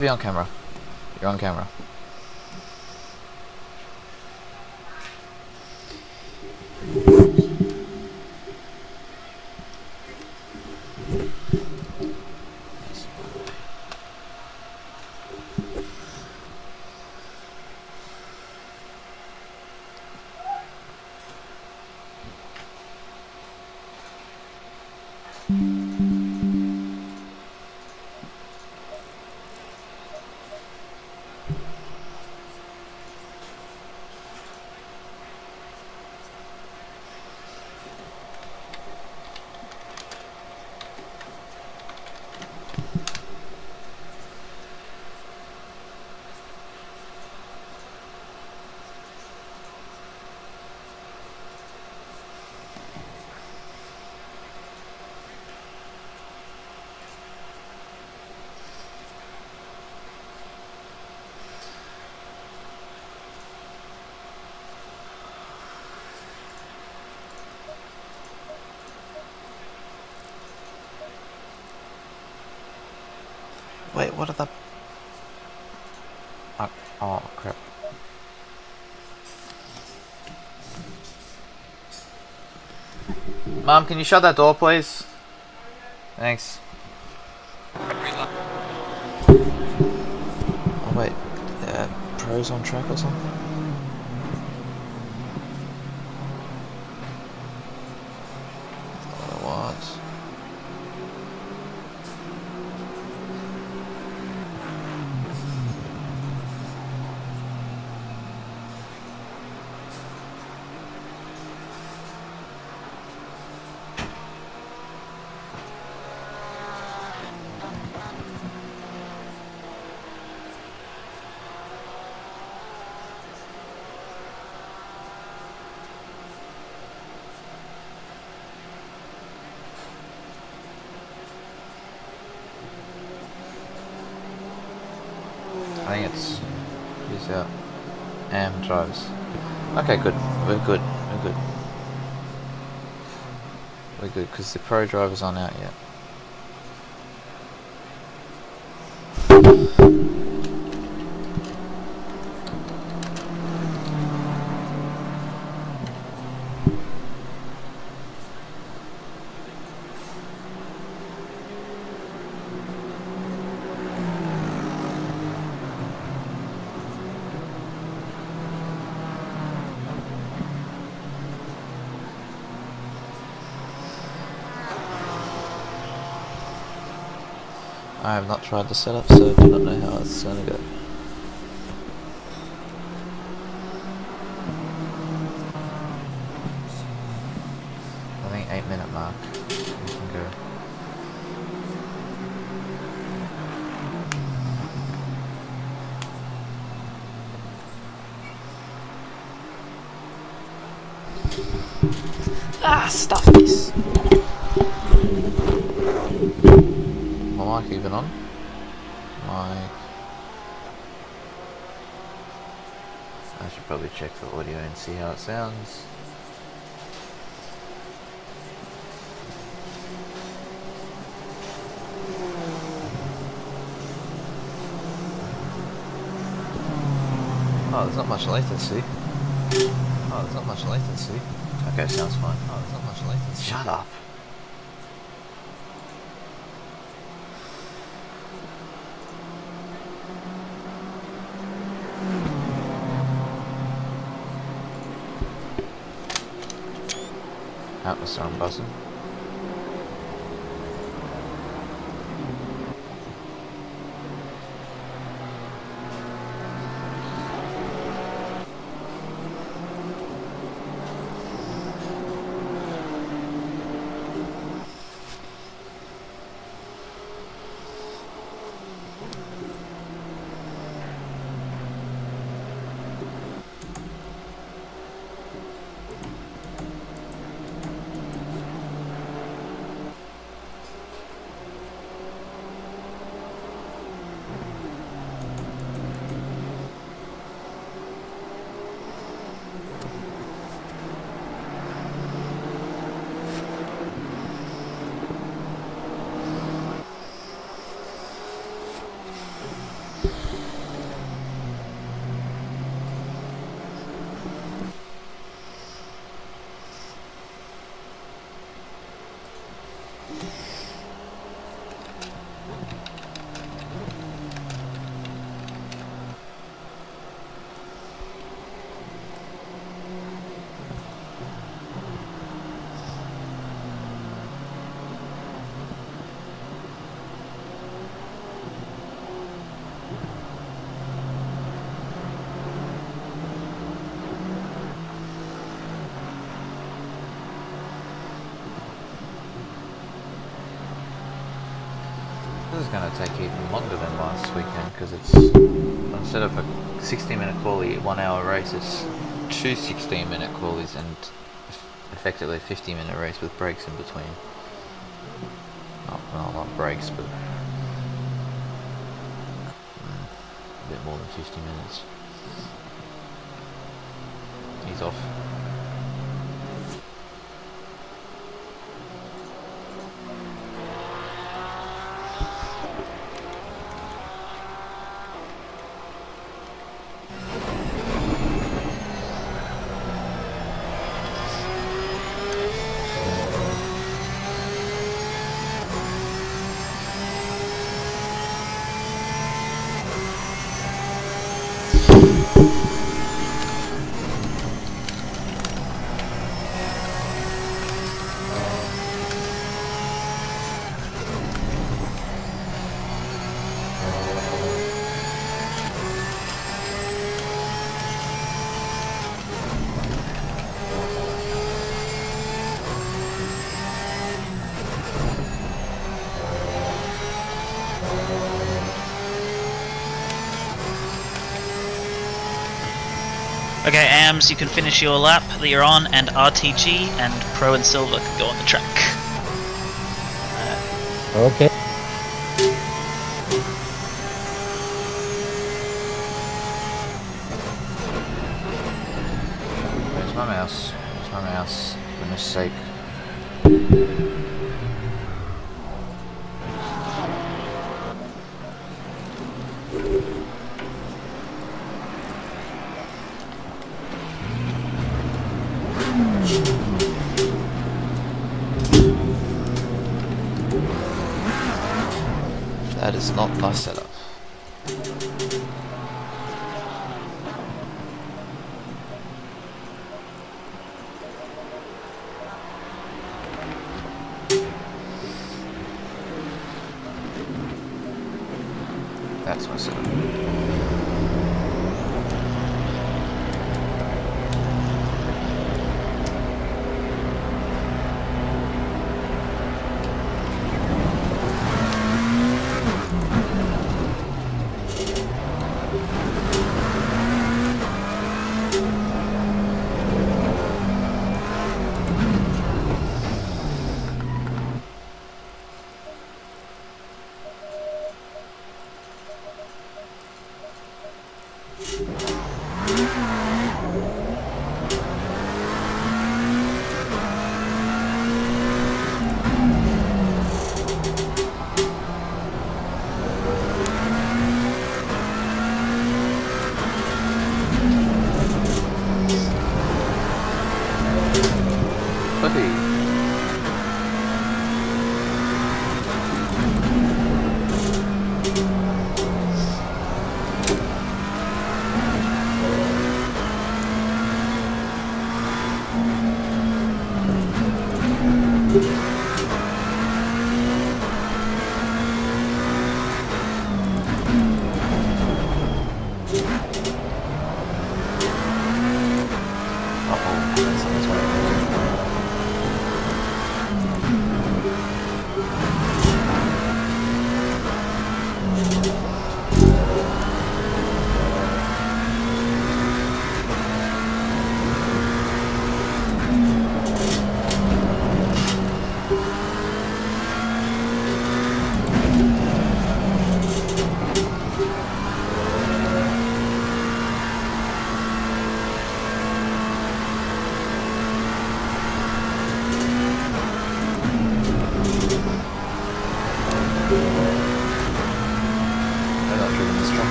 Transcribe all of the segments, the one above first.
Be on camera. You're on camera. Wait, what are the... Oh, crap. Mom, can you shut that door, please? Thanks. Oh, wait. Pros on track or something? What? I think it's he's out and drives. Okay, good. We're good. We're good. We're good because the pro drivers aren't out yet. I have not tried the setup, so I do not know how it's going to go. I think 8-minute mark. We can go. Ah, stuff this! My mic even on? Mic. I should probably check the audio and see how it sounds. Oh, there's not much latency. Oh, there's not much latency. Okay, sounds fine. Oh, there's not much latency. Shut up. Atmosphere on buzzing. going to take even longer than last weekend because it's, instead of a 60-minute quali 1 hour race, it's 2 16-minute qualies and effectively a 50-minute race with breaks in between. Not breaks, but a bit more than 50 minutes. He's off. Okay, AMS, you can finish your lap that you're on, and RTG and Pro and Silver can go on the track. Okay. Where's my mouse? Where's my mouse? For goodness sake. That is not my setup. That's my setup.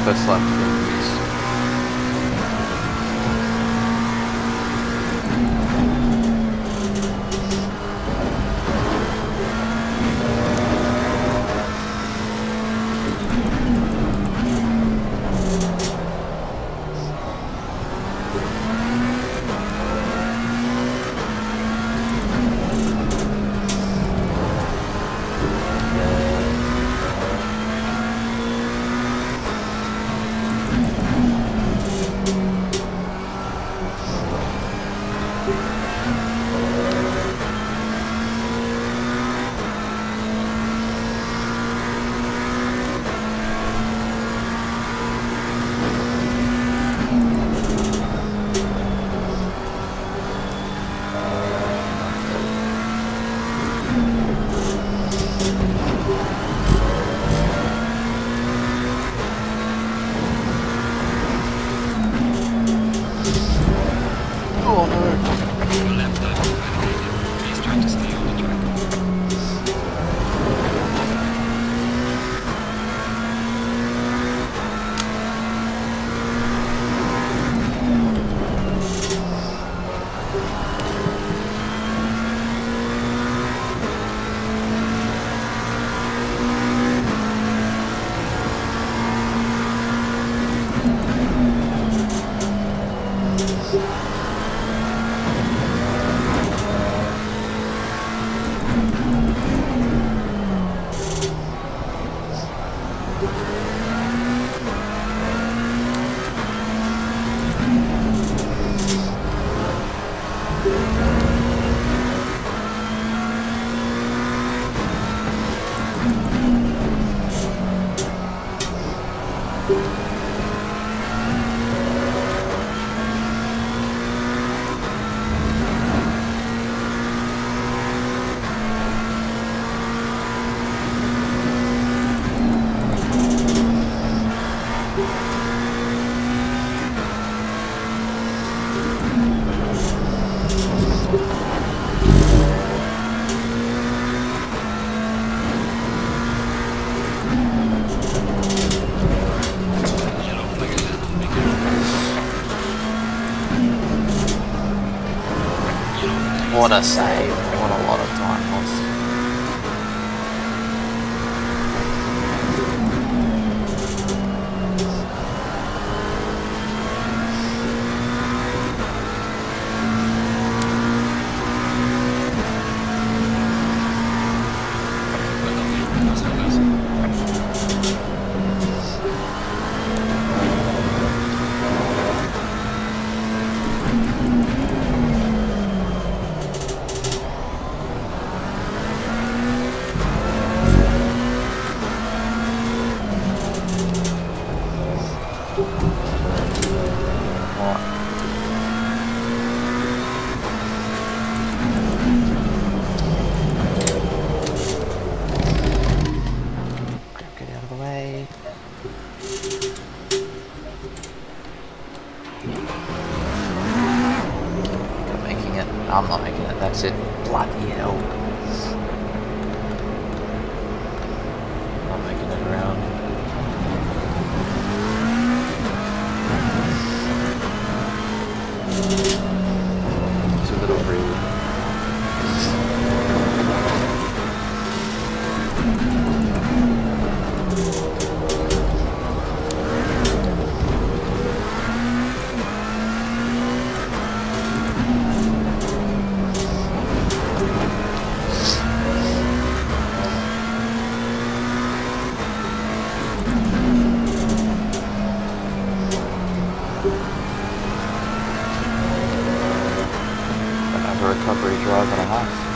First lap reviews. What a save. What a lot of time lost. Get out of the way. I'm making it. I'm not making it. That's it. Bloody hell. Not making it around. It's a little rude. Recovery drive and a half.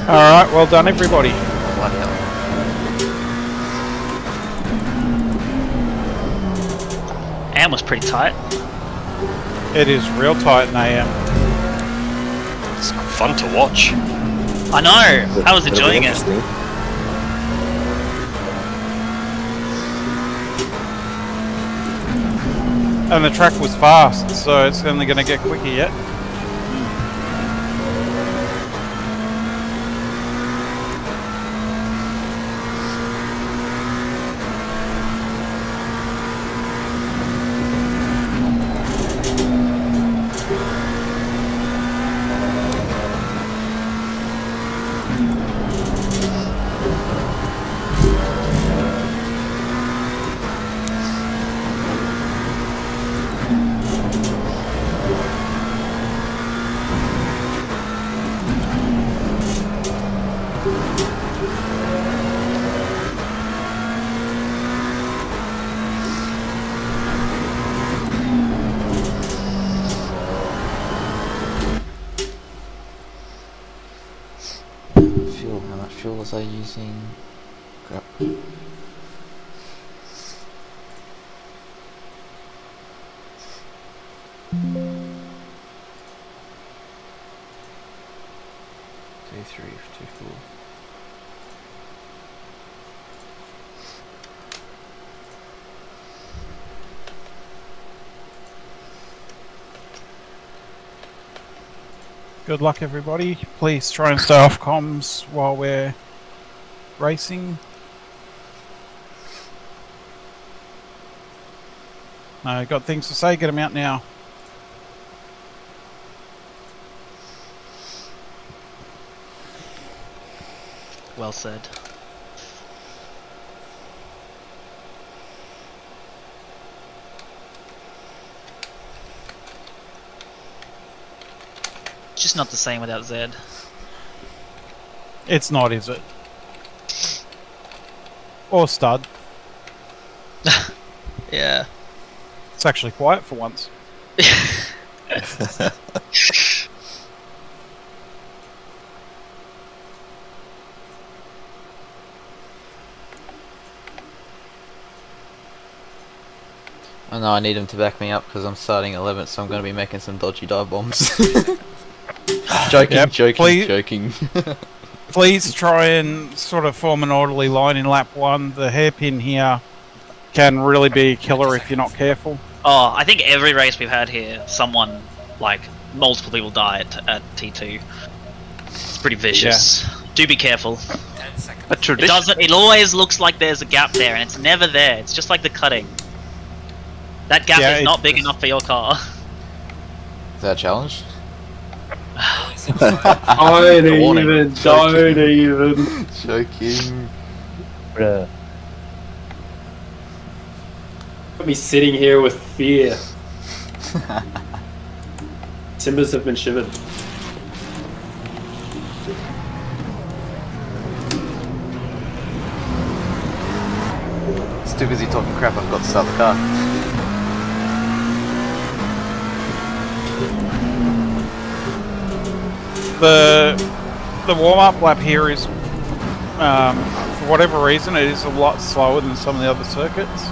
Alright, well done everybody. Bloody hell. AM was pretty tight. It is real tight in AM. It's fun to watch. I know. I was It'll be enjoying it. interesting. And the track was fast, so it's only going to get quicker yet. was I using? Crap. 2-3 for 2-4. Good luck, everybody. Please try and stay off comms while we're racing. Got things to say, get them out now. Well said. It's just not the same without Zed. It's not, is it? Or Stud. Yeah. It's actually quiet for once. I know I need him to back me up because I'm starting 11th, so I'm going to be making some dodgy dive bombs. Joking, Yep, joking. Please try and sort of form an orderly line in lap 1. The hairpin here can really be a killer if you're not careful. Oh, I think every race we've had here, someone, like, multiple people die at T2. It's pretty vicious. Yeah. Do be careful. It always looks like there's a gap there, and it's never there. It's just like the cutting. That gap is not big enough for your car. Is that a challenge? Don't even. Joking. Bruh. Got me sitting here with fear. Timbers have been shivered. It's too busy talking crap, I've got to start the car. The warm-up lap here is, for whatever reason, it is a lot slower than some of the other circuits.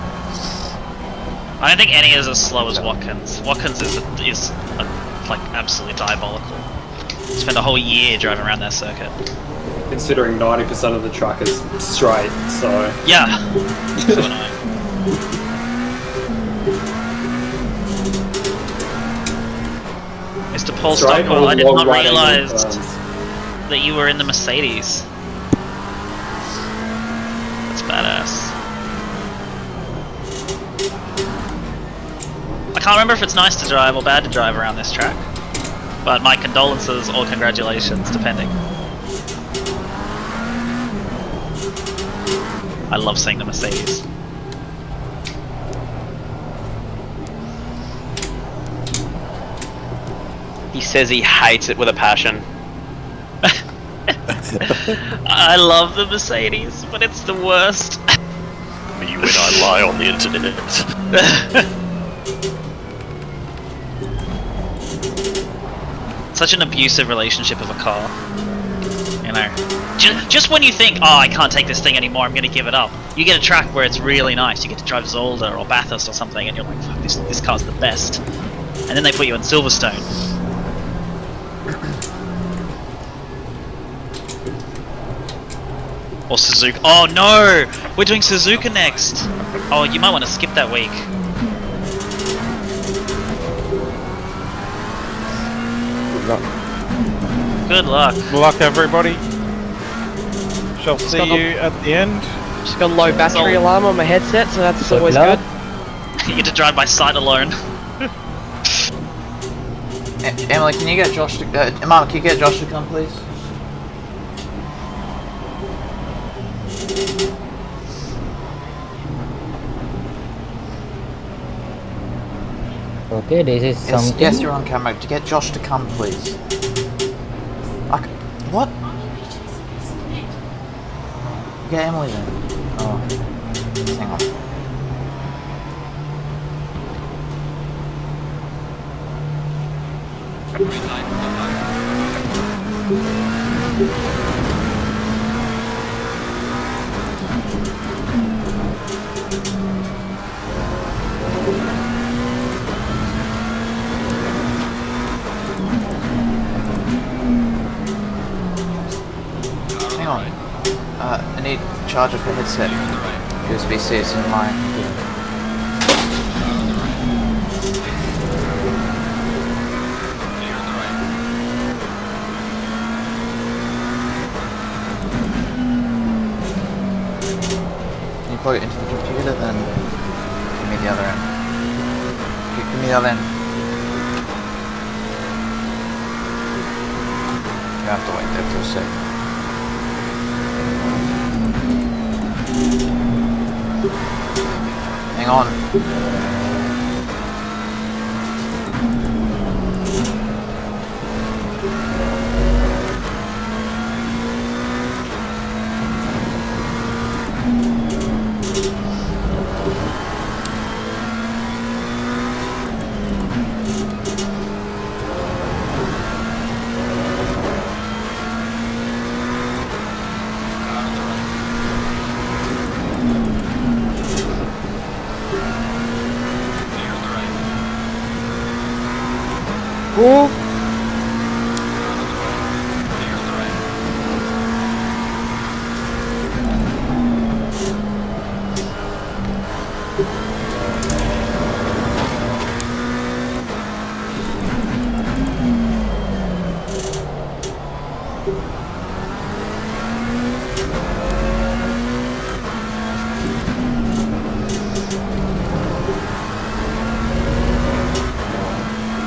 I don't think any is as slow as Watkins. Watkins is like absolutely diabolical. Spend a whole year driving around that circuit. Considering 90% of the track is straight, so... Yeah! So annoying. Mr. Paul Stockwell, I did not realise that you were in the Mercedes. That's badass. I can't remember if it's nice to drive or bad to drive around this track, but my condolences or congratulations, depending. I love seeing the Mercedes. He says he hates it with a passion. I love the Mercedes, but it's the worst. Me when I lie on the internet. Such an abusive relationship of a car. You know, just when you think, oh, I can't take this thing anymore, I'm going to give it up. You get a track where it's really nice. You get to drive Zolder or Bathurst or something, and you're like, fuck, this car's the best. And then they put you in Silverstone. Or Suzuka. Oh no! We're doing Suzuka next! Oh, you might want to skip that week. Good luck. Good luck. Good luck, everybody. Shall see you at the end. Just got a low battery alarm on my headset, so that's always good. You get to drive by sight alone. Emily, can you get Josh to... Mom, can you get Josh to come, please? Okay, this is something. Yes, you're on camera. To get Josh to come, please. What? Get Emily then. Oh. Hang on. need charger for headset. USB-C is in my computer. Can you plug it into the computer, then give me the other end. Give me the other end. You have to wait there for a sec. Hang on. Oh!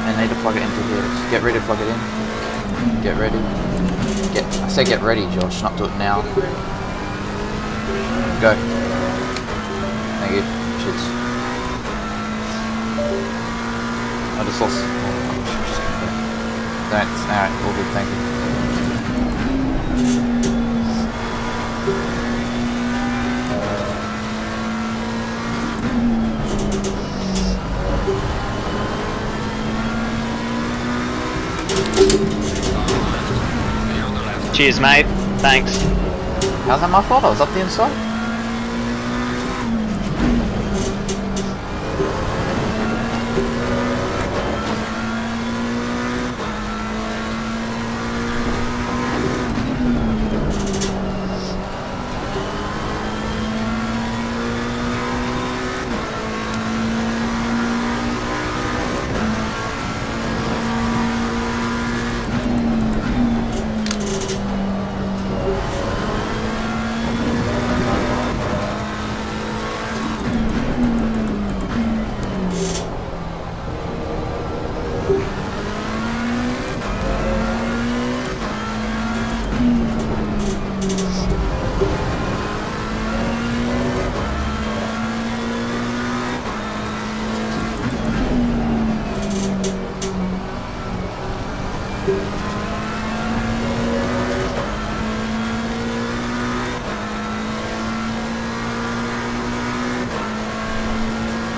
I need to plug it into here. Just get ready to plug it in. Get ready. I say get ready, Josh, not do it now. Go. Thank you. Shits. I just lost. Thanks. Alright, all good, thank you. Cheers, mate. Thanks. How's that my fault? I was up the inside.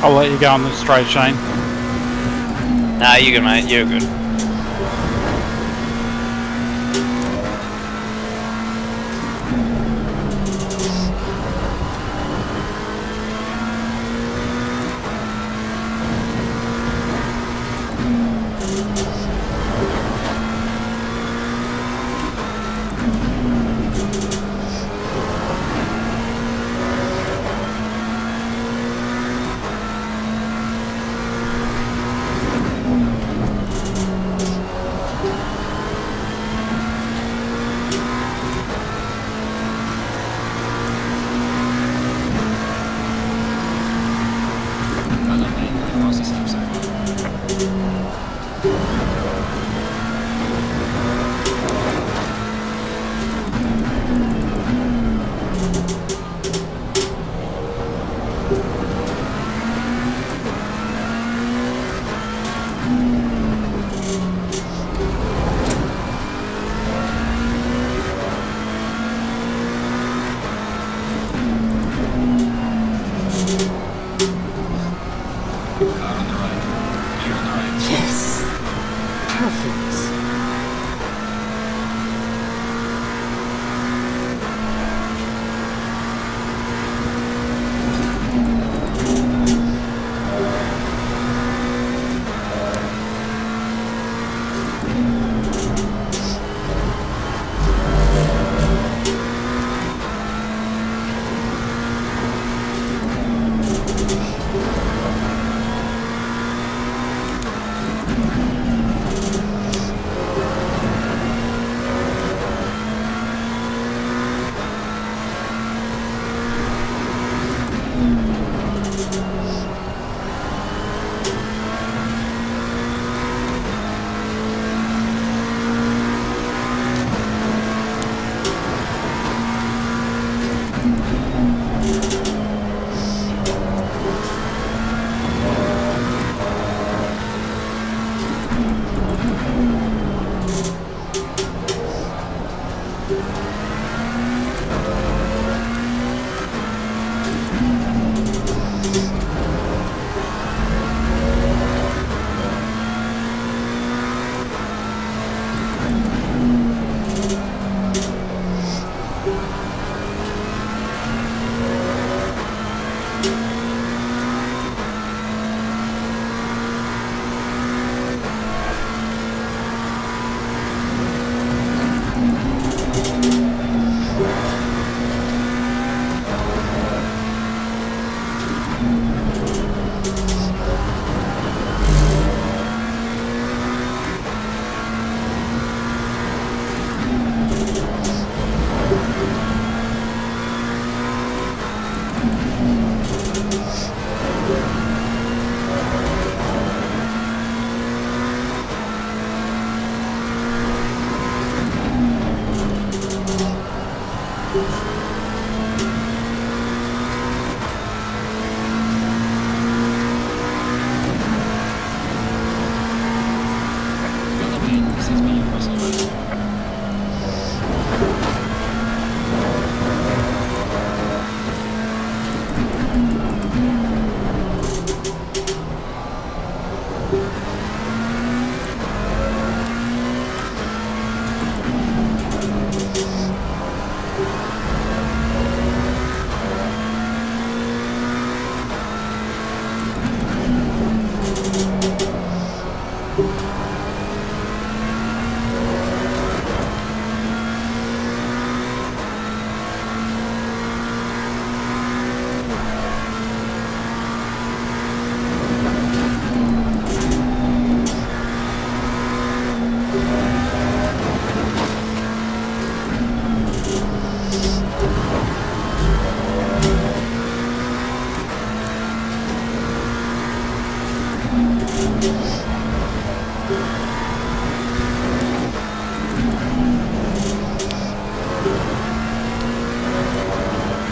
I'll let you go on the straight, Shane. Nah, you're good, mate. You're good.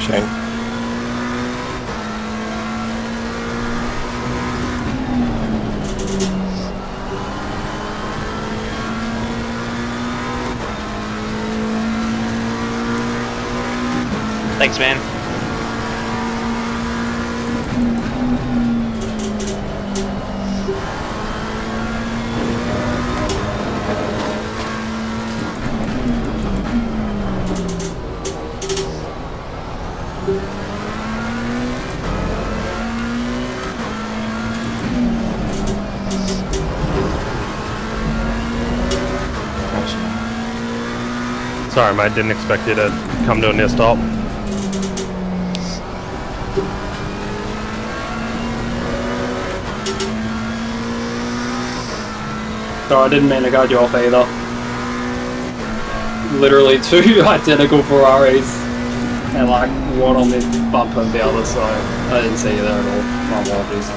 Shane. Thanks, man. Sorry, mate. Didn't expect you to come to a near stop. Sorry, I didn't mean to cut you off either. Literally two identical Ferraris and like one on the bumper and the other, so I didn't see you there at all. My apologies.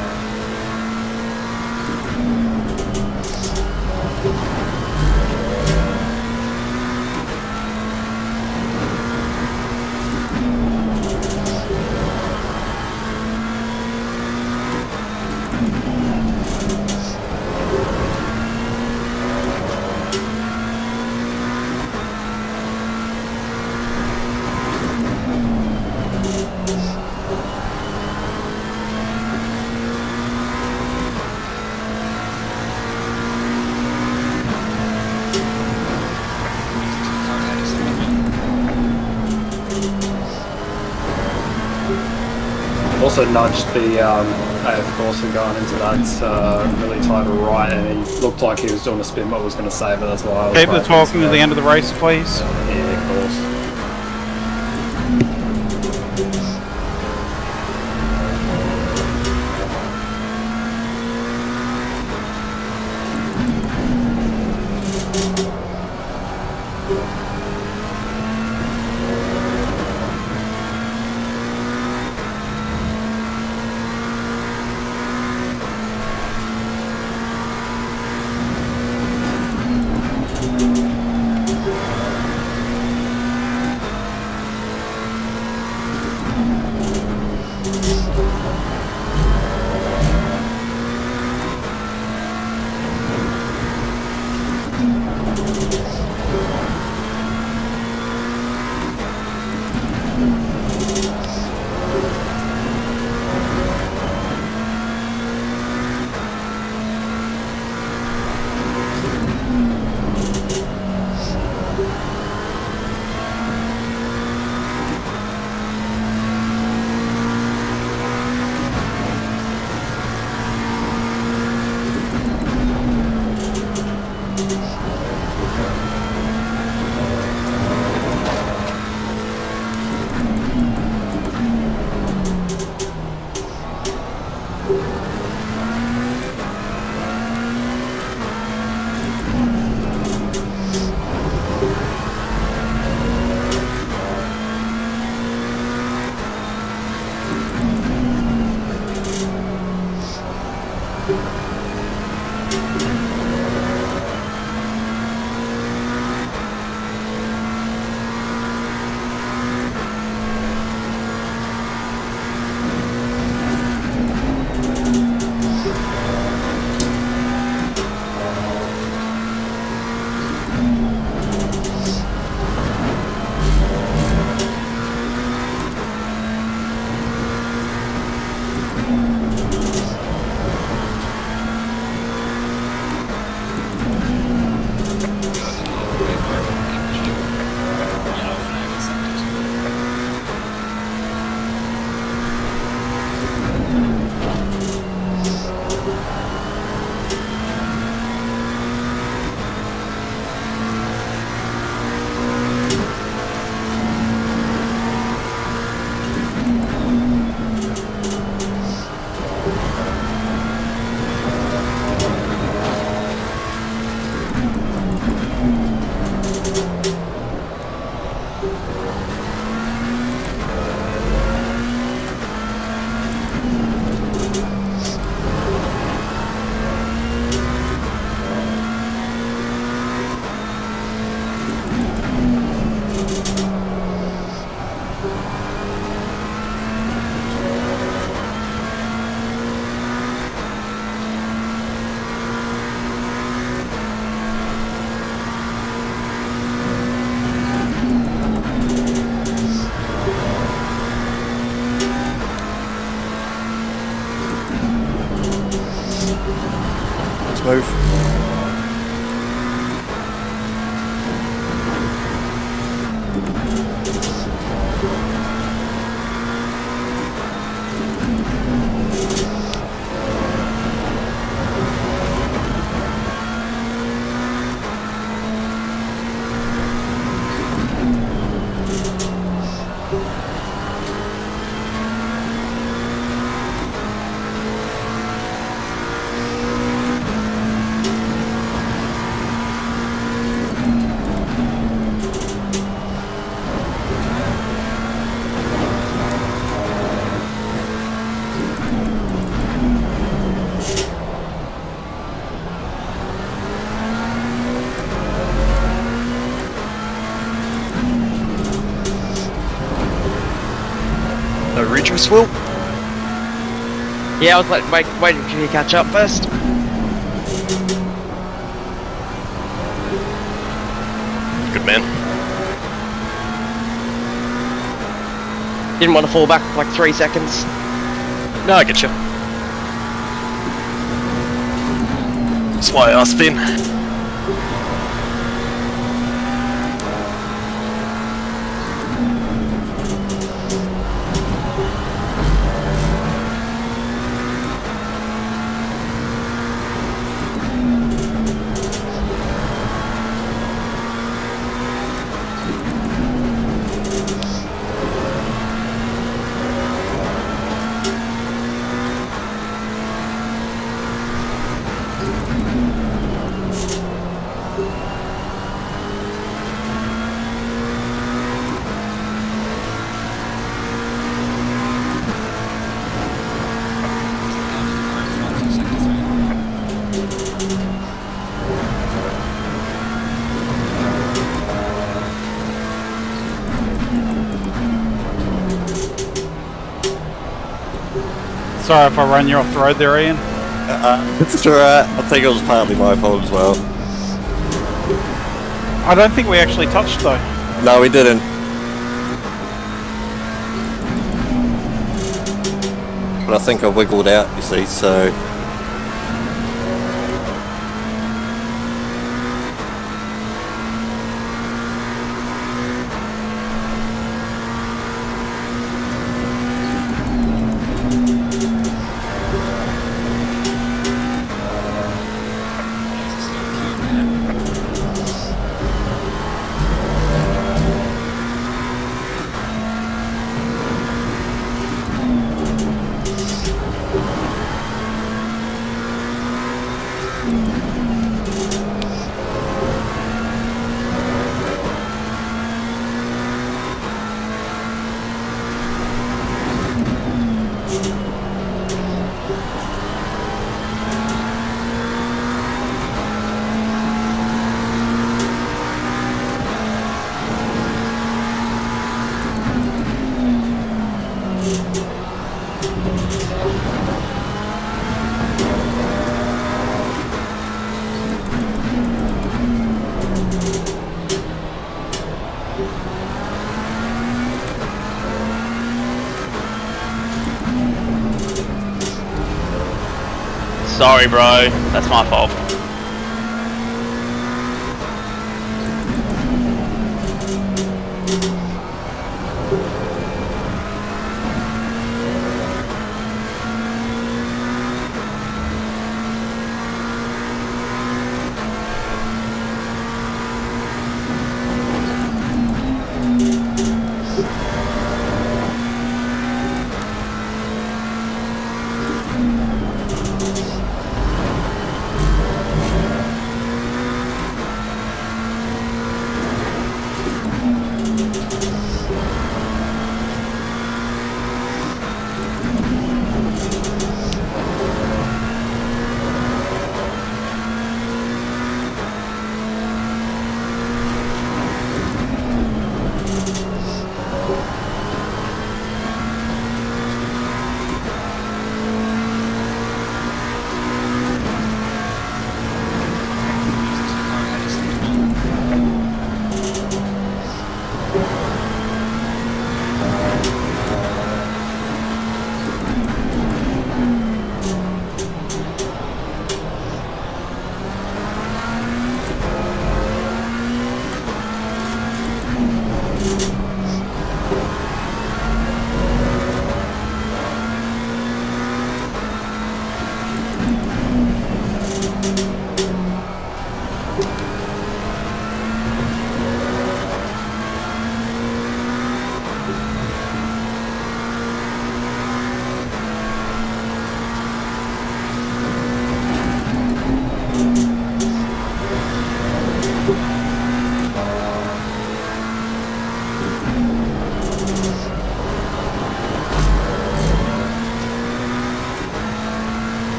Also nudged the AF course and going into that really tight right, and he looked like he was doing a spin, but was going to save it. That's why I was Keep the talking to the end of the race, please. Yeah, of course. move. No redress, Will? Yeah, I was waiting for you to catch up first. Good man. Didn't want to fall back for like 3 seconds. No, I get you. That's why I asked Finn. Sorry if I run you off the road there, Ian. It's alright. I think it was partly my fault as well. I don't think we actually touched though. No, we didn't. But I think I wiggled out, you see, so... Sorry, bro. That's my fault.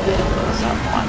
What's that one?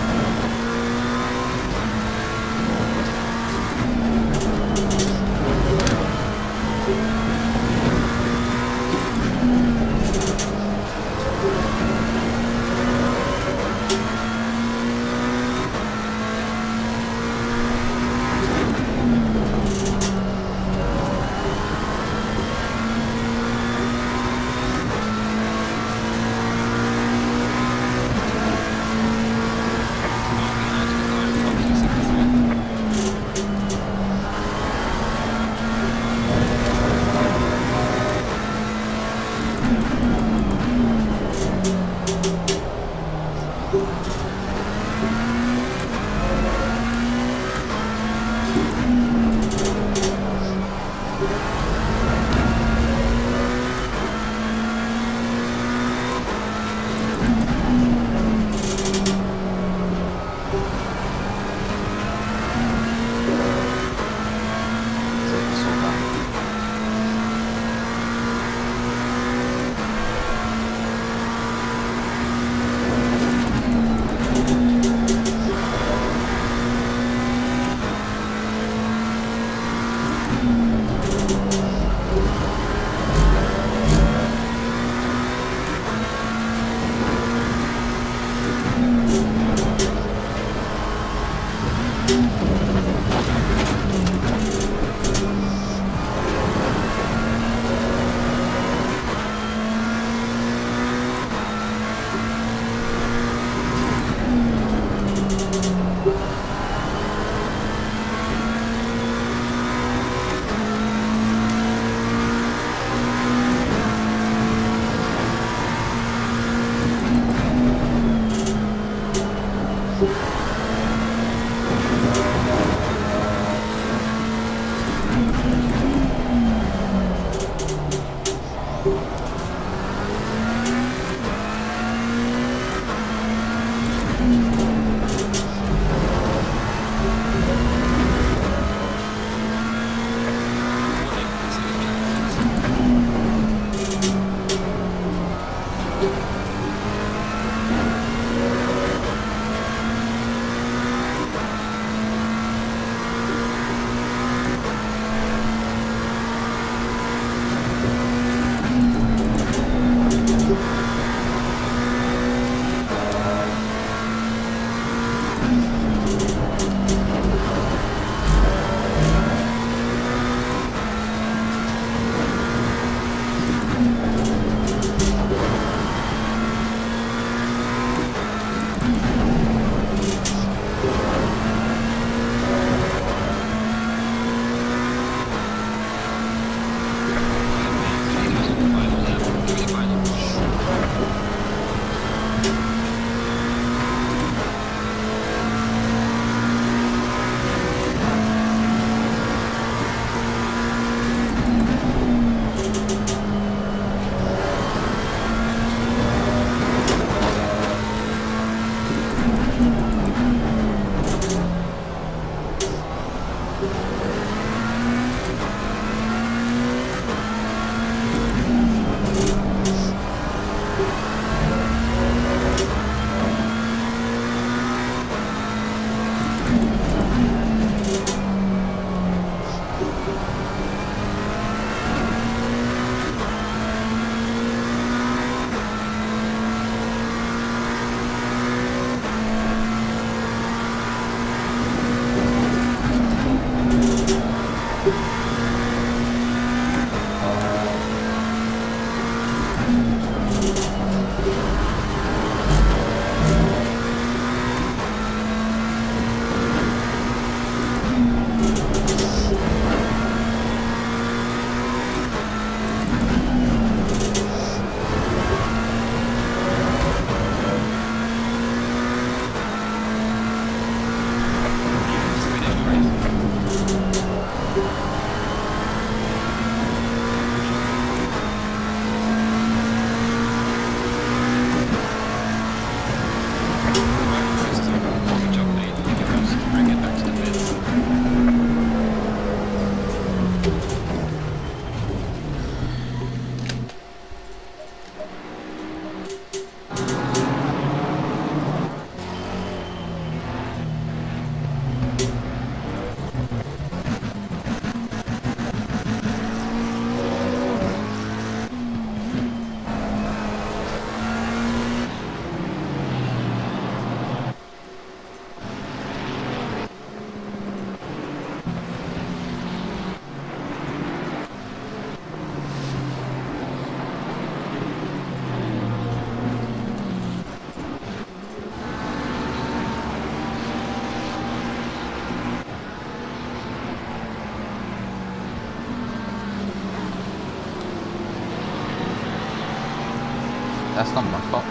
That's not my fault.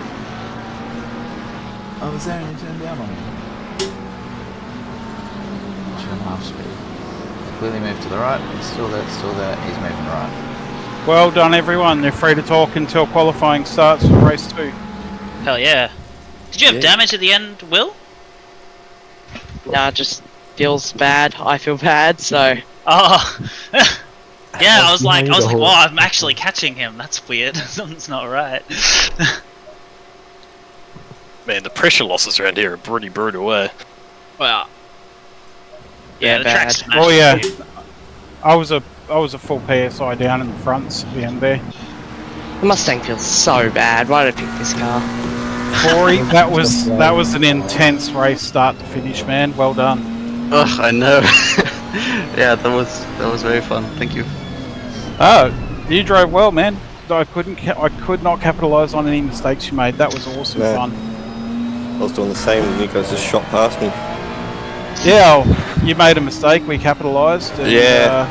I was there and you turned down on me. 2.5 speed. They clearly moved to the right. He's still there, He's moving right. Well done, everyone. You're free to talk until qualifying starts for race 2. Hell yeah. Did you have damage at the end, Will? Nah, just feels bad. I feel bad, so. Oh. Yeah, I was like, wow, I'm actually catching him. That's weird. Something's not right. Man, the pressure losses around here are pretty brutal, eh? Well. Yeah, the bad. track's smashed. Oh yeah, I was a full PSI down in the fronts at the end there. The Mustang feels so bad. Why did I pick this car? Corey, that was an intense race, start to finish, man. Well done. Ugh, I know. Yeah, that was very fun. Thank you. Oh, you drove well, man. I could not capitalise on any mistakes you made. That was awesome fun. I was doing the same, and you guys just shot past me. Yeah, well, you made a mistake. We capitalised. Yeah.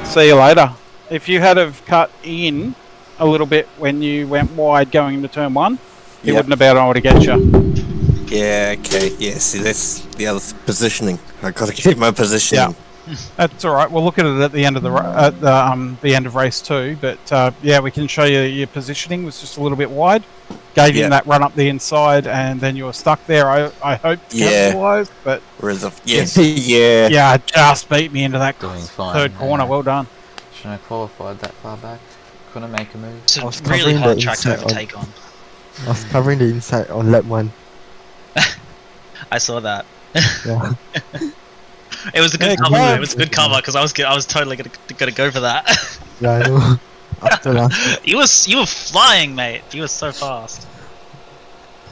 See you later. If you had have cut in a little bit when you went wide going into turn 1, he wouldn't have been able to get you. Yeah. Okay. Yeah. See, that's the other positioning. I gotta keep my positioning. Yeah. That's all right. We'll look at it at the end of the end of race 2. But yeah, we can show you your positioning was just a little bit wide. Gave him that run up the inside, and then you were stuck there. I hope to capitalise, but yeah, just beat me into that third corner. Well done. Shouldn't have qualified that far back. Couldn't make a move. It's a really hard track to overtake on. I was covering the inside on lap 1. I saw that. Yeah. It was a good cover. It was a good cover because I was totally gonna go for that. Yeah, I know. After last. You were flying, mate. You were so fast.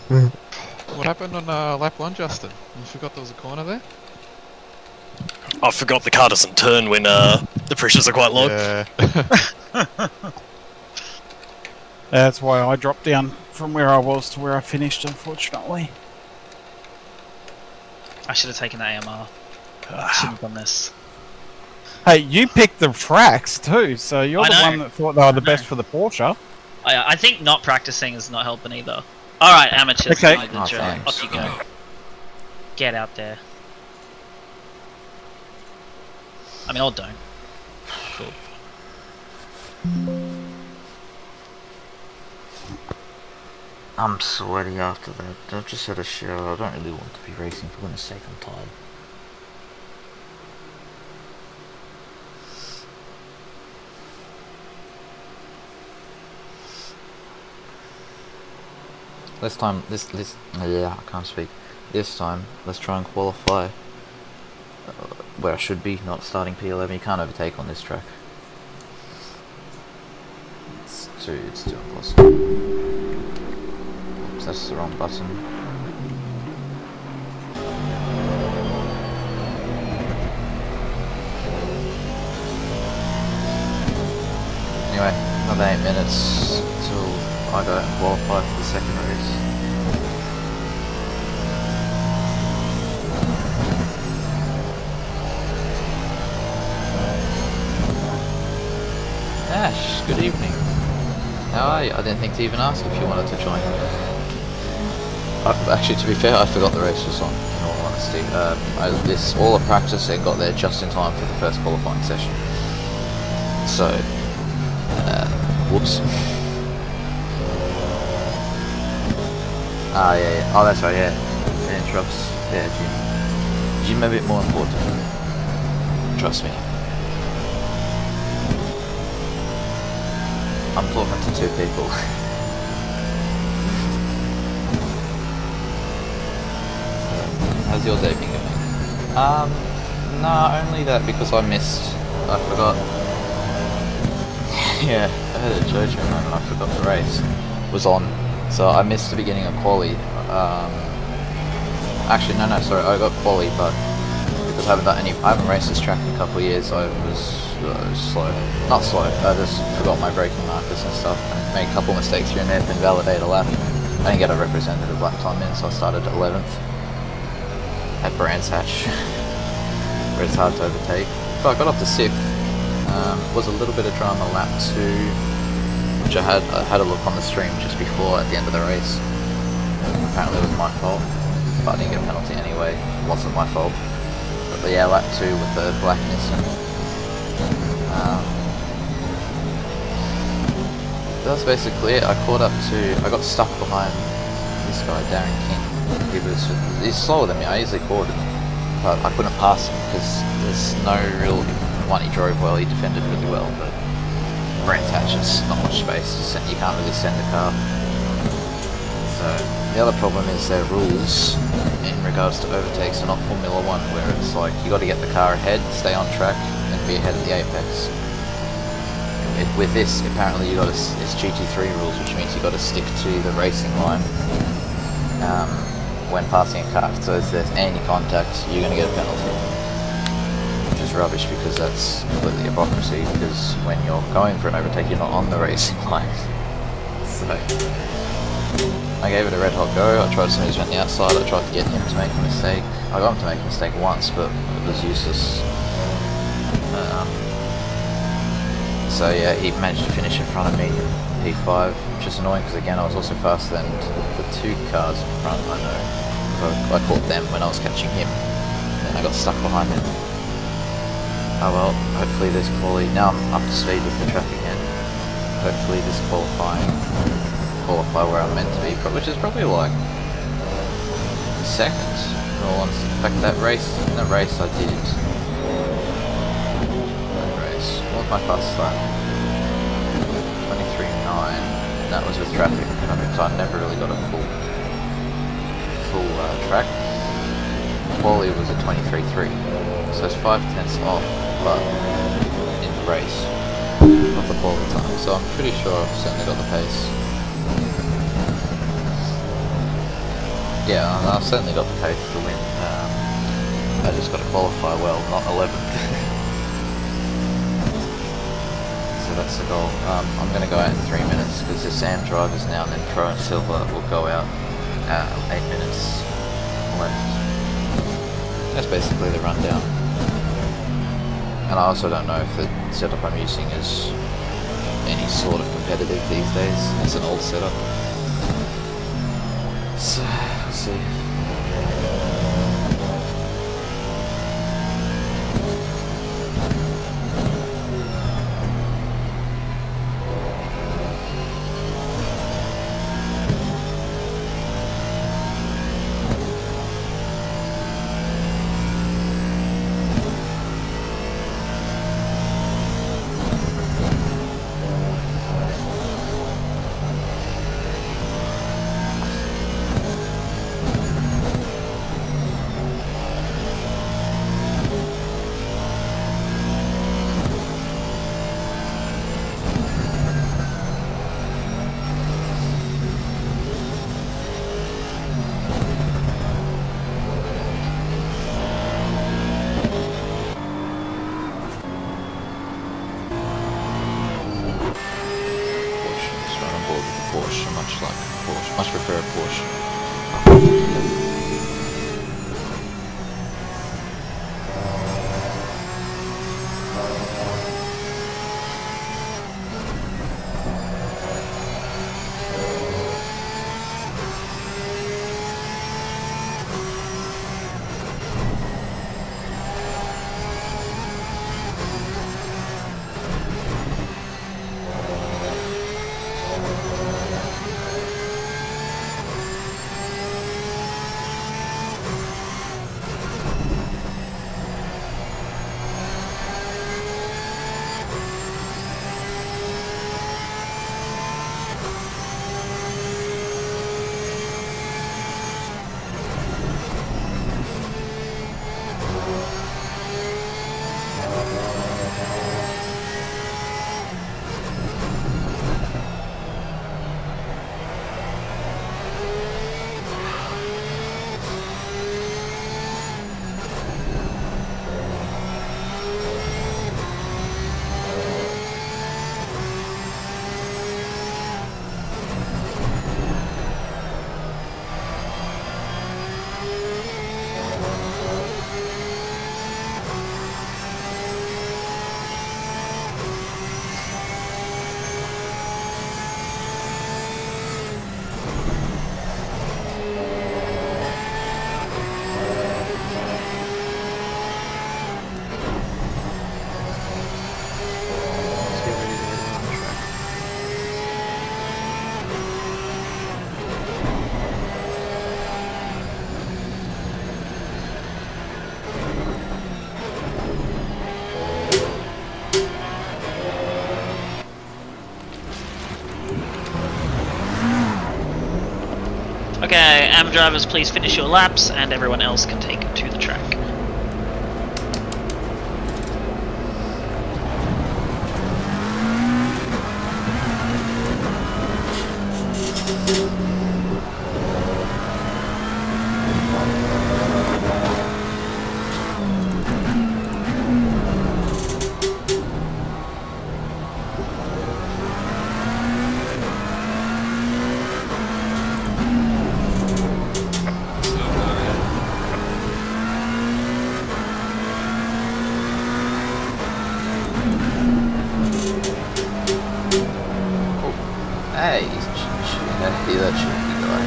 What happened on lap 1, Justin? You forgot there was a corner there? I forgot the car doesn't turn when the pressures are quite low. Yeah. That's why I dropped down from where I was to where I finished, unfortunately. I should have taken the AMR. I shouldn't have done this. Hey, you picked the tracks too, so you're the one that thought they were the best for the Porsche. I think not practicing is not helping either. Alright, amateurs. Okay. Off you go. Get out there. I mean, or don't. Cool. I'm sweaty after that. I've just had a shower. I don't really want to be racing, for goodness sake, I'm tired. I can't speak. This time, let's try and qualify where I should be, not starting P11. You can't overtake on this track. It's too impossible. Oops, that's the wrong button. Anyway, another 8 minutes till I go and qualify for the second race. Ash, good evening. How are you? I didn't think to even ask if you wanted to join. Actually, to be fair, I forgot the race was on, in all honesty. I did all the practice and got there just in time for the first qualifying session. So, whoops. Ah, yeah. Oh, that's right, yeah. It interrupts. Yeah, gym. Gym a bit more important. Trust me. I'm talking to 2 people. How's your day been going? No, only that because I forgot. Yeah, I had a Jojo moment, I forgot the race was on. So I missed the beginning of quali. Actually, no, sorry, I got quali, but because I haven't raced this track in a couple of years, I was slow. Not slow, I just forgot my braking markers and stuff, and made a couple mistakes here and there, didn't validate a lap. I didn't get a representative lap time in, so I started 11th at Brands Hatch, where it's hard to overtake. But I got up to 6th. Was a little bit of drama lap 2, which I had a look on the stream just before at the end of the race. Apparently it was my fault, but I didn't get a penalty anyway. It wasn't my fault. But yeah, lap 2 with the blackness and that's basically it. I got stuck behind this guy, Darren King. He's slower than me. I easily caught him, but I couldn't pass him because there's no real one. He drove well, he defended really well, but Brent's hatch is not much space. You can't really send a car. So the other problem is their rules in regards to overtakes are not Formula 1, where it's like you got to get the car ahead, stay on track, and be ahead of the apex. With this, apparently it's GT3 rules, which means you got to stick to the racing line when passing a car. So if there's any contact, you're going to get a penalty, which is rubbish because that's completely hypocrisy. Because when you're going for an overtake, you're not on the racing line. So I gave it a red hot go. I tried to use on the outside. I tried to get him to make a mistake. I got him to make a mistake once, but it was useless. So yeah, he managed to finish in front of me, P5, which is annoying because again I was also faster than the 2 cars in front, I know. I caught them when I was catching him, and I got stuck behind him. Oh well, hopefully this now I'm up to speed with the track again. Hopefully this qualify where I'm meant to be, which is probably like second. Well, in fact in that race I did. What was my fastest lap? 23.9. That was with traffic, so I never really got a full track. Quali was a 23.3, so it's 5 tenths off, but in the race of the quali time. So I'm pretty sure I've certainly got the pace. Yeah, I've certainly got the pace to win. I just got to qualify well, not 11th. That's the goal. I'm going to go out in 3 minutes because the Sam drivers now and then Pro and Silver will go out 8 minutes left. That's basically the rundown. And I also don't know if the setup I'm using is any sort of competitive these days. It's an old setup. So, we'll see. Much prefer a Porsche. Okay, AM drivers, please finish your laps, and everyone else can take to the track. Hey, he's that cheeky guy.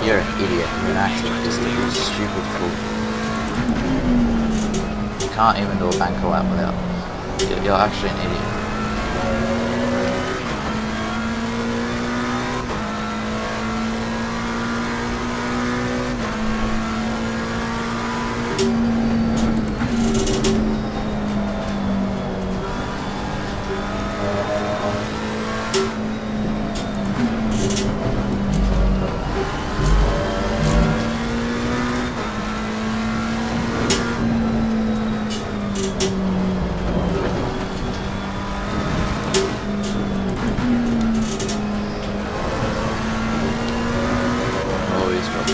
You're an idiot. You're an absolute stupid fool. You can't even do a banker lap without. You're actually an idiot. Always dropped it.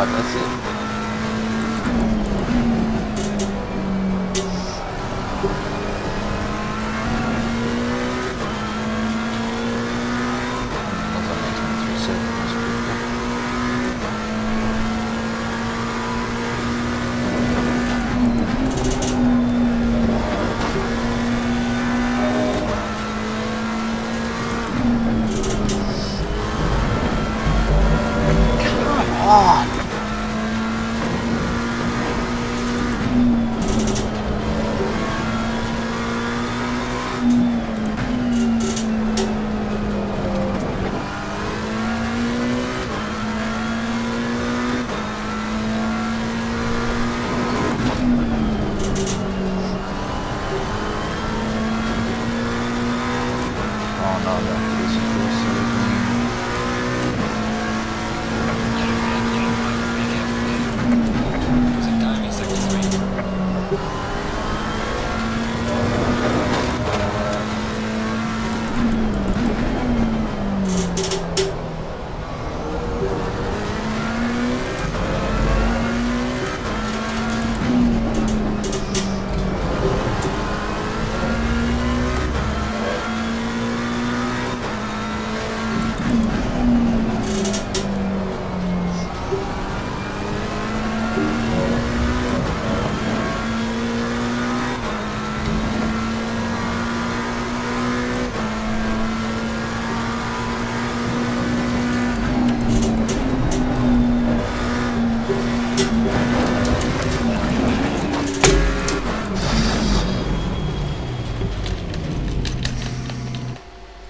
That's it. on! Oh no, no, this is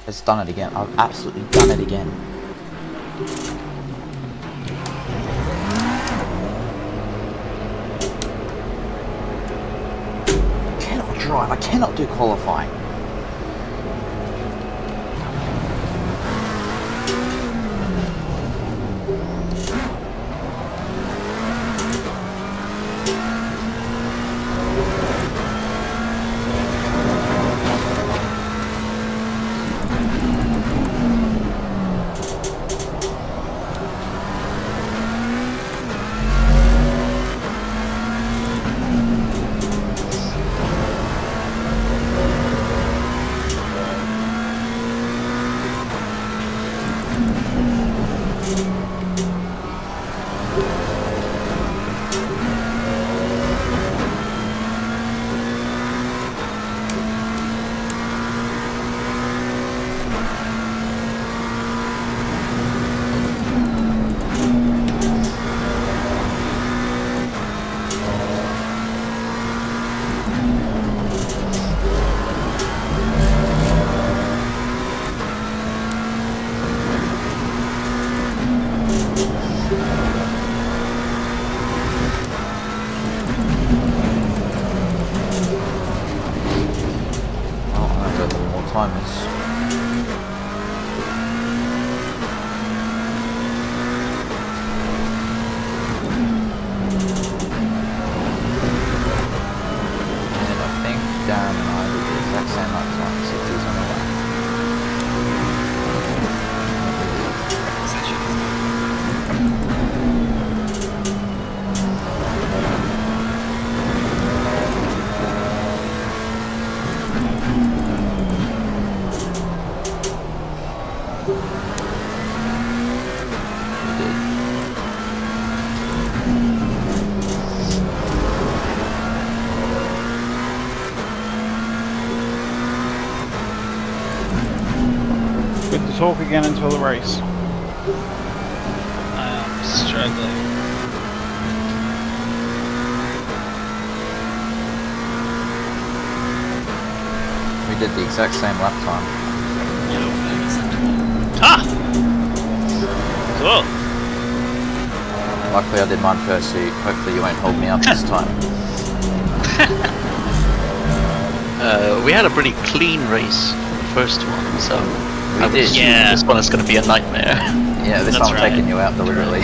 It's done it again. I've absolutely done it again. I cannot drive. I cannot do qualifying. Talk again until the race. I'm struggling. We did the exact same lap time. Ah! Cool. Luckily I did mine first, so hopefully you won't hold me up this time. We had a pretty clean race for the first one, so I would assume Yeah. this one is going to be a nightmare. Yeah, this That's time I'm right. taking you out deliberately.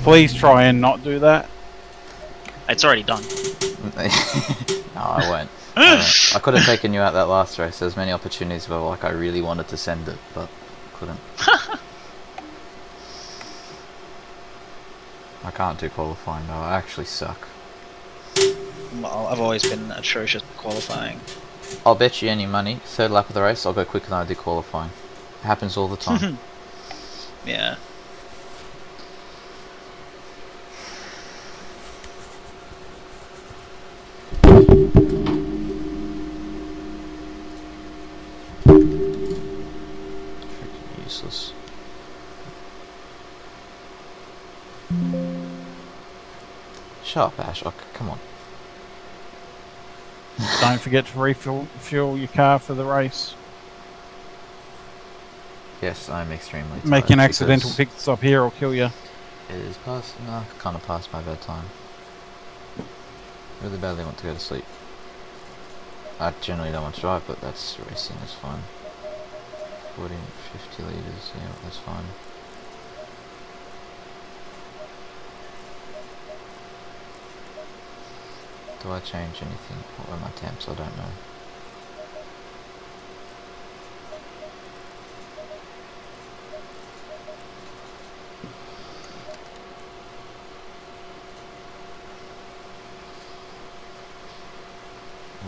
Please try and not do that. It's already done. No, I won't. I could have taken you out that last race. There's many opportunities where like I really wanted to send it, but couldn't. I can't do qualifying though. I actually suck. Well, I've always been atrocious at qualifying. I'll bet you any money, third lap of the race, I'll go quicker than I do qualifying. It happens all the time. Yeah. Freaking useless. Shut up, Ash. Oh, come on. Don't forget to fuel your car for the race. Yes, I'm extremely tired. Making an accidental because pit stop here will kill you. It is kind of past my bedtime. Really badly want to go to sleep. I generally don't want to drive, but that's racing is fine. 40, 50 litres, yeah, that's fine. Do I change anything? What are my temps? I don't know.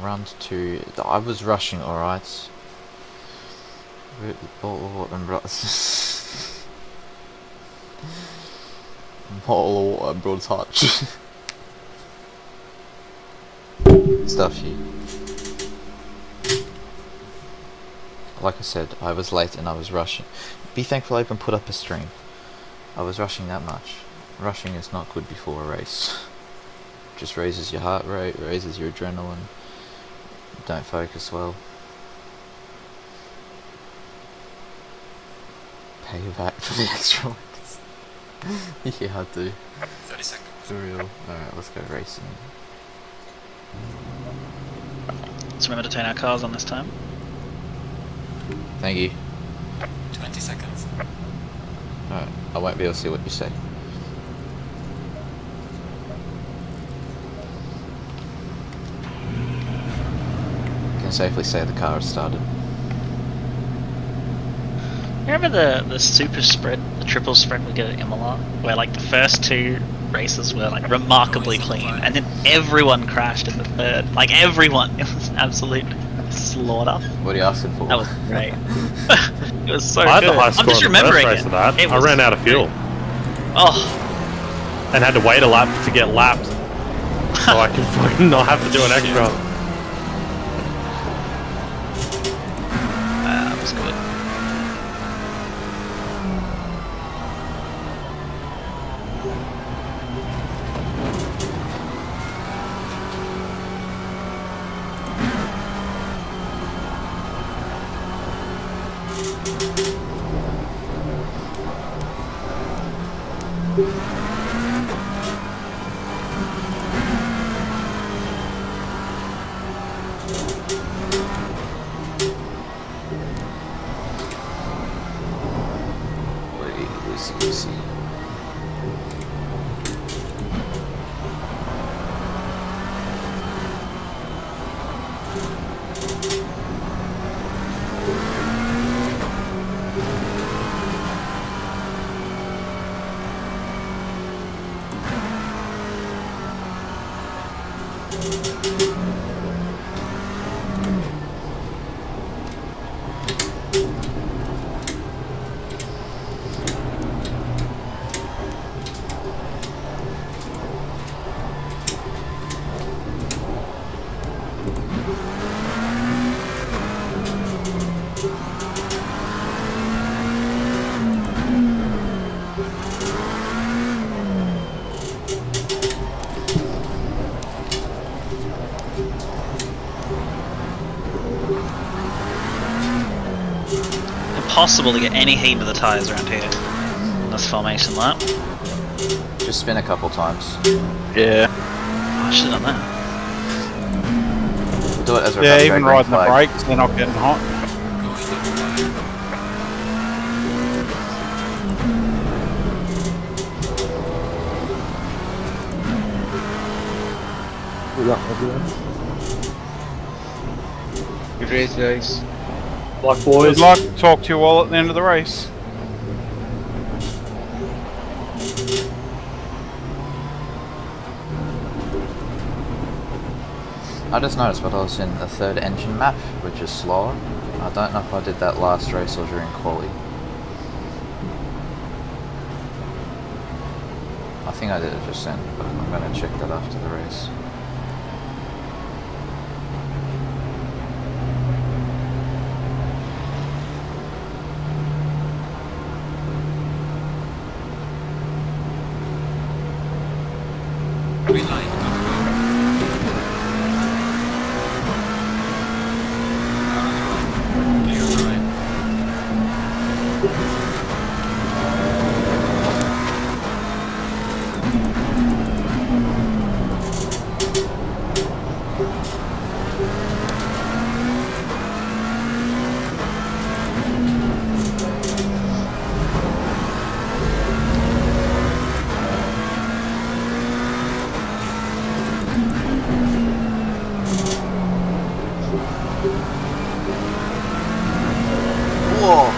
Round 2. I was rushing, alright. Bottle of water and broad touch. Stuff you. Like I said, I was late and I was rushing. Be thankful I even put up a stream. I was rushing that much. Rushing is not good before a race. Just raises your heart rate, raises your adrenaline. Don't focus well. Pay you back for the extra ones. Yeah, I do. 30 seconds. For real. Alright, let's go racing. Let's remember to turn our cars on this time. Thank you. 20 seconds. Alright, I won't be able to see what you say. Can safely say the car has started. Remember the super spread, the triple spread we get at Imola, where like the first 2 races were like remarkably clean, and then everyone crashed in the third. Like everyone, it was an absolute slaughter. What are you asking for? That was great. It was so I had good. the high I'm score just on the first remembering race it. of that. It I was ran out of fuel Oh, and had to wait a lap to get lapped, so I could fucking not have to do an extra. that was good. Let's see. Impossible to get any heat into the tyres around here in this formation lap. Just spin a couple times. Yeah. Oh, I should have done that. We'll do it as we're Yeah, about to even go green riding the flag. brakes, they're not getting hot. Good luck, everyone. Good race, guys. Luck, boys. Good luck. Talk to you all at the end of the race. I just noticed, but I was in the 3rd engine map, which is slower. I don't know if I did that last race or during quali. I think I did it just then, but I'm going to check that after the race. Green light, gotta go. Out on the right. Clear on the right. Whoa!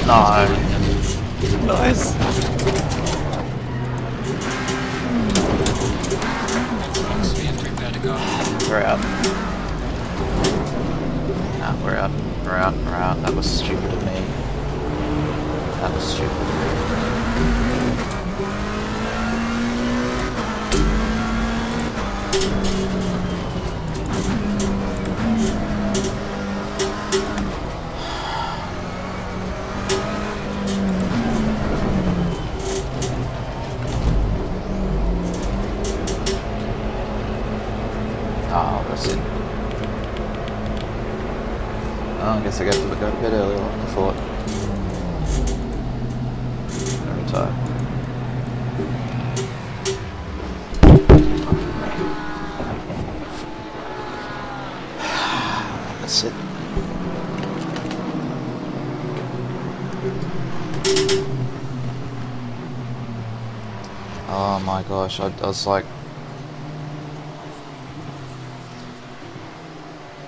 No. Nice. We're out. Nah, we're out. We're out. We're out. That was stupid of me. That was stupid of me. Oh, that's it. Oh, I guess I got to go to bed early like I thought. I'm tired. That's it. Oh my gosh, I was like,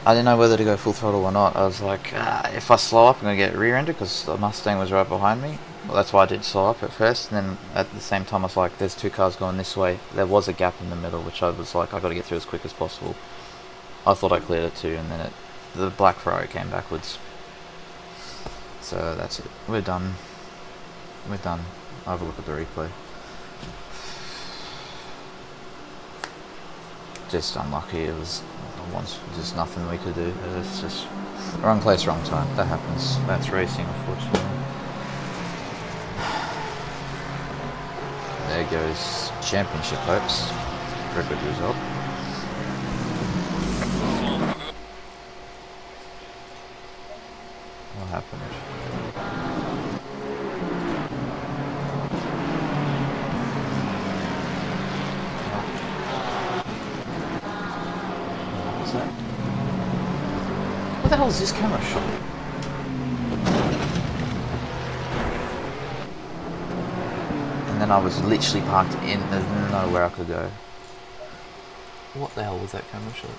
I didn't know whether to go full throttle or not. I was like, if I slow up, I'm going to get rear-ended because the Mustang was right behind me. Well, that's why I did slow up at first, and then at the same time I was like, there's two cars going this way. There was a gap in the middle, which I was like, I got to get through as quick as possible. I thought I cleared it too, and then the black Ferrari came backwards. So that's it. We're done. We're done. I'll have a look at the replay. Just unlucky. It was just nothing we could do. It's just wrong place, wrong time. That happens. That's racing, unfortunately. There goes championship hopes for a good result. What happened? What the hell is this camera shot? And then I was literally parked in, there's nowhere I could go. What the hell was that camera shot?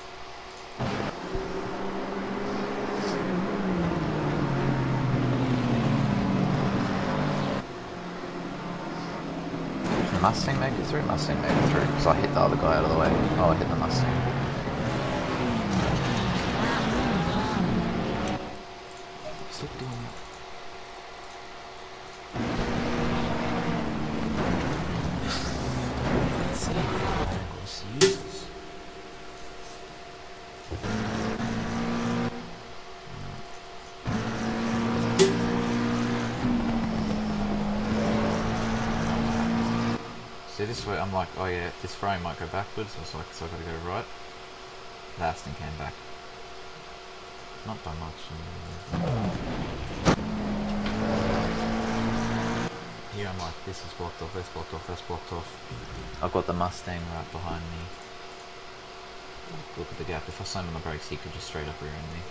Mustang make it through? Mustang made it through, because I hit the other guy out of the way. Oh, I hit the Mustang. Stop doing that. See, this way I'm like, oh yeah, this frame might go backwards, so I've got to go right. Last thing came back. Not by much. Here I'm like, this is blocked off, that's blocked off, that's blocked off. I've got the Mustang right behind me. Look at the gap. If I slam on the brakes, he could just straight up rear end me.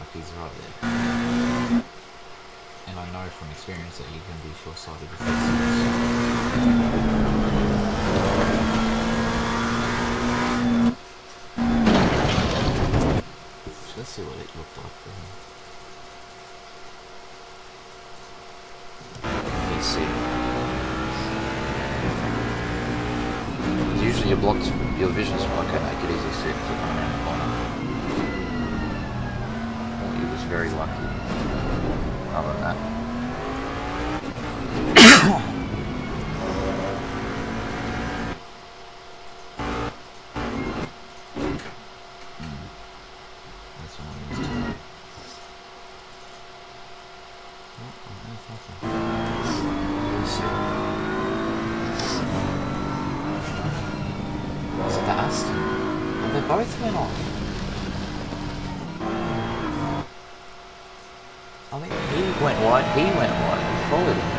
Like he's right there. And I know from experience that you can be short-sighted with this. So let's see what it looked like for him. Let me see. Usually your vision's okay, make it easy to see if you're coming around the corner. Well, he was very lucky. Other than that. That's what I used to do. Was it the Aston? And they both went off. I mean, he went wide, we followed him.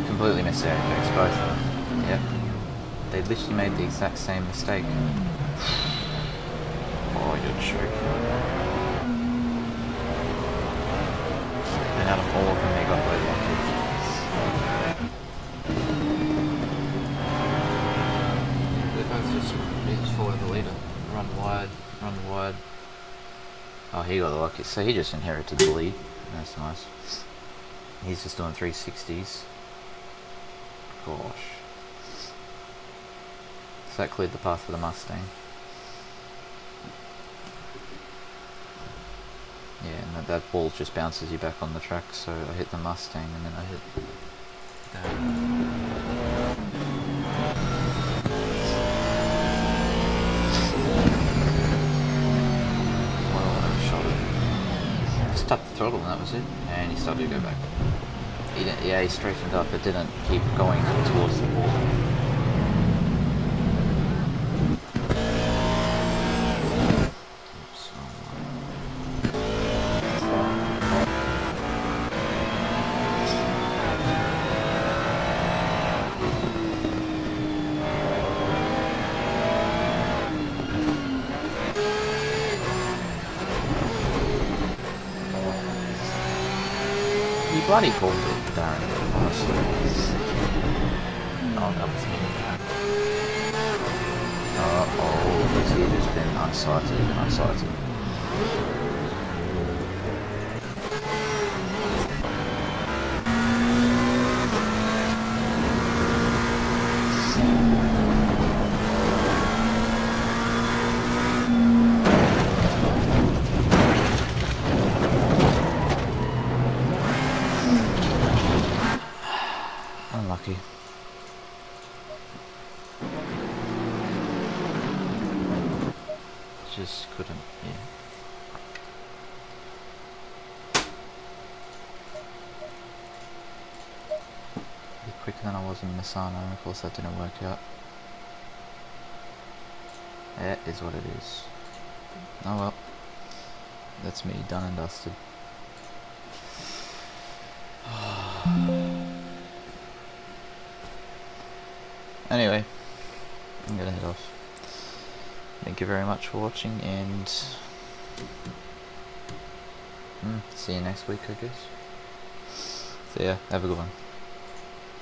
Completely missed their apex, both of them. Yep. They literally made the exact same mistake. Oh, you're joking. And out of all of them, they got very lucky. They both just follow the leader. Run wide, run wide. Oh, he got the lucky. So he just inherited the lead. That's nice. He's just doing 360s. Gosh. So that cleared the path for the Mustang. Yeah, and that ball just bounces you back on the track, so I hit the Mustang and then I hit that. Tapped the throttle and that was it, and he started to go back. He didn't, yeah, he straightened up, but didn't keep going towards the wall. He bloody called it, Darren, honestly. Oh, that was him. Oh, he's here just been unsighted. Unlucky. Just couldn't, yeah. Be quicker than I was in Misano, and of course that didn't work out. That is what it is. Oh well. That's me, done and dusted. Anyway, I'm gonna head off. Thank you very much for watching, and see you next week, I guess. So yeah, have a good one.